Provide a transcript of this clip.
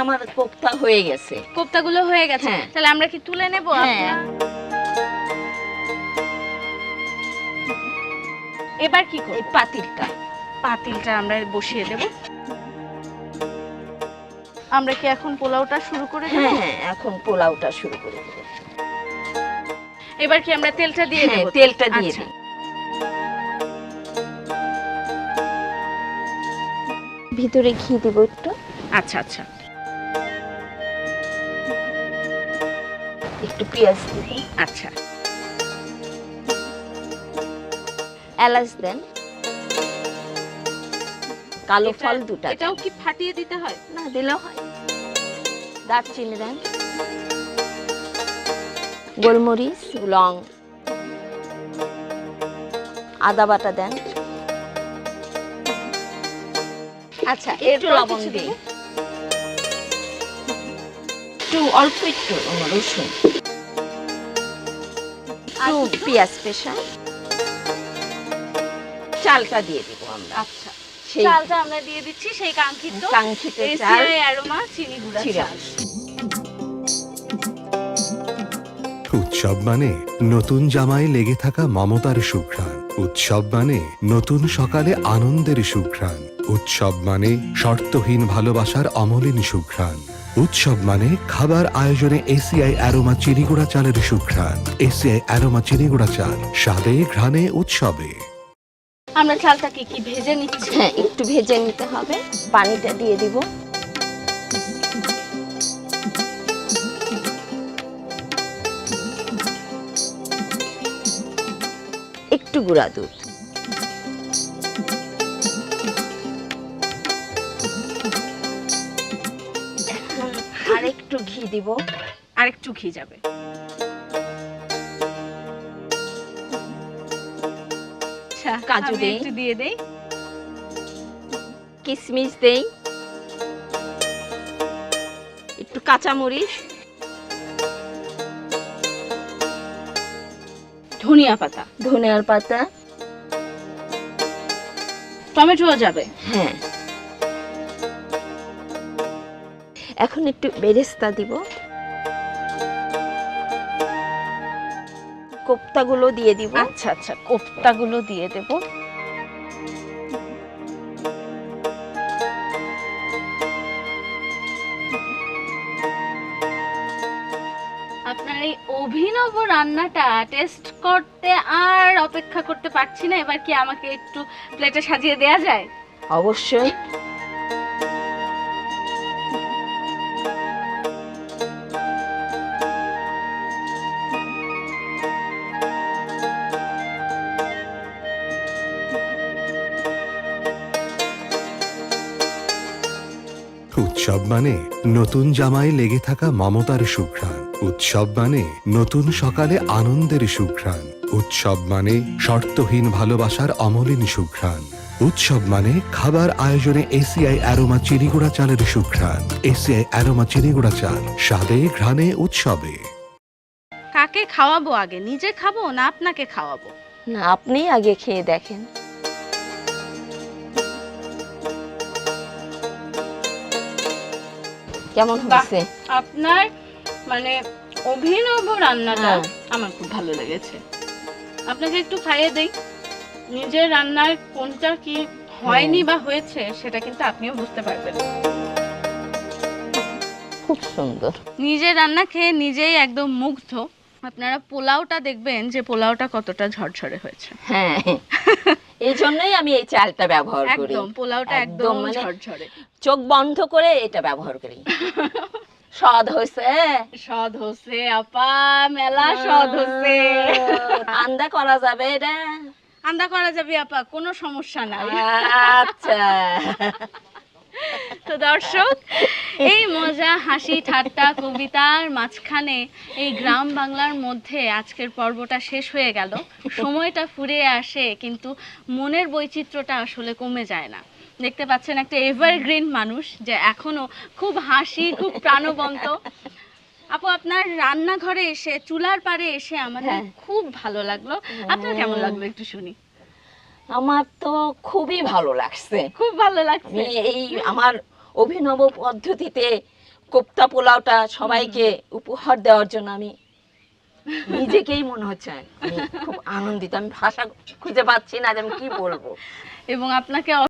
আমার কোপ্তা হয়ে গেছে। কোপ্তাগুলো হয়ে গেছে, হ্যাঁ। তাহলে আমরা কি তুলে নেব? হ্যাঁ। এবার কি করব? এই পাতিলটা আমরা বসিয়ে দেব। আমরা কি এখন পোলাওটা শুরু করে দেব? হ্যাঁ, এখন পোলাওটা শুরু করে দেব। এবার কি আমরা তেলটা দিয়ে দেব? তেলটা দিয়ে আচ্ছা। দিই। ভিতরে ঘি দেব একটু। আচ্ছা আচ্ছা। একটু পেঁয়াজ দিব। আচ্ছা। এলাচ দেন, কালো ফল দুটা। এটাও কি ফাটিয়ে দিতে হয়? না দিলেও হয়। দারচিনি দেন, গোলমরিচ, লং, আদা বাটা দেন। আচ্ছা, একটু লবণ দিই, একটু অল্প একটু রসুন, একটু পেঁয়াজ পেশা। চালটা দিয়ে দিব আমরা। আচ্ছা, সেই চালটা আমরা দিয়ে দিচ্ছি, সেই কাঙ্ক্ষিত চাল, এসিআই অ্যারোমা চিনি গুঁড়া চাল। উৎসব মানে নতুন জামায় লেগে থাকা মমতার সুঘ্রাণ। উৎসব মানে নতুন সকালে আনন্দের সুঘ্রাণ। উৎসব মানে শর্তহীন ভালোবাসার অমলিন সুঘ্রাণ। উৎসব মানে খাবার আয়োজনে এসিআই অ্যারোমা চিনিগুড়া চালের সুঘ্রাণ। এসিআই অ্যারোমা চিনিগুড়া চাল, স্বাদে ঘ্রাণে উৎসবে। আমরা চালটাকে কি ভেজে নিচ্ছি? হ্যাঁ, একটু ভেজে নিতে হবে। পানিটা দিয়ে দিব। একটু গুঁড়া দুধ, আর একটু ঘি দিব। আর একটু ঘি যাবে। আচ্ছা, কাজু আমি দেই। একটু দিয়ে দেই। কিশমিশ দেই, একটু কাঁচামরিচ, ধনিয়া পাতা, ধনিয়ার পাতা, টমেটোও যাবে। হ্যাঁ। এখন একটু বেরেস্তা দিব। কোপ্তাগুলো দিয়ে দিব। আচ্ছা আচ্ছা, কোপ্তাগুলো দিয়ে দেব। আপনার এই অভিনব রান্নাটা টেস্ট করতে আর অপেক্ষা করতে পারছি না। এবার কি আমাকে একটু প্লেটে সাজিয়ে দেয়া যায়? অবশ্যই। উৎসব মানে নতুন জামায় লেগে থাকা মমতার সুঘ্রাণ। উৎসব মানে নতুন সকালে আনন্দের সুঘ্রাণ। উৎসব মানে শর্তহীন ভালোবাসার অমলিন সুঘ্রাণ। উৎসব মানে খাবার আয়োজনে এসিআই অ্যারোমা চিনিগুড়া চালের সুঘ্রাণ। এসিআই অ্যারোমা চিনিগুড়া চাল, স্বাদে ঘ্রাণে উৎসবে। কাকে খাওয়াবো আগে, নিজে খাবো না আপনাকে খাওয়াবো? না, আপনি আগে খেয়ে দেখেন। কেমন হয়েছে? আপনার মানে অভিনব রান্নাটা হ্যাঁ। আমার খুব ভালো লেগেছে। আপনাকে একটু খাইয়ে দেই। নিজের রান্নার কোনটা কি হয়নি বা হয়েছে সেটা কিন্তু আপনিও বুঝতে পারবেন। খুব সুন্দর। নিজের রান্না খেয়ে নিজেই একদম মুগ্ধ। আপনারা পোলাওটা দেখবেন যে পোলাওটা কতটা ঝরঝরে হয়েছে। হ্যাঁ, এই জন্যই আমি এই চালটা ব্যবহার করি। একদম পোলাওটা একদম ঝরঝরে। চোখ বন্ধ করে এটা ব্যবহার করি। স্বাদ হয়েছে, স্বাদ হচ্ছে আপা, মেলা স্বাদ হচ্ছে। আন্দা করা যাবে এটা? আন্দা করা যাবে আপা, কোনো সমস্যা নাই। আচ্ছা। তো দর্শক, এই মজা হাসি ঠাট্টা কবিতার মাঝখানে এই গ্রাম বাংলার মধ্যে আজকের পর্বটা শেষ হয়ে গেল। সময়টা ফুরিয়ে আসে কিন্তু মনের বৈচিত্র্যটা আসলে কমে যায় না। দেখতে পাচ্ছেন একটা এভারগ্রিন মানুষ যে এখনো খুব হাসি, খুব প্রাণবন্ত। আপু, আপনার রান্নাঘরে এসে, চুলার পাড়ে এসে আমাদের খুব ভালো লাগলো। আপনার কেমন লাগলো একটু শুনি। আমার তো খুবই ভালো লাগছে। খুব ভালো লাগছে। এই আমার অভিনব পদ্ধতিতে কোপ্তা পোলাওটা সবাইকে উপহার দেওয়ার জন্য আমি নিজেকেই মনে হচ্ছে আমি খুব আনন্দিত। আমি ভাষা খুঁজে পাচ্ছি না যে আমি কি বলবো। এবং আপনাকে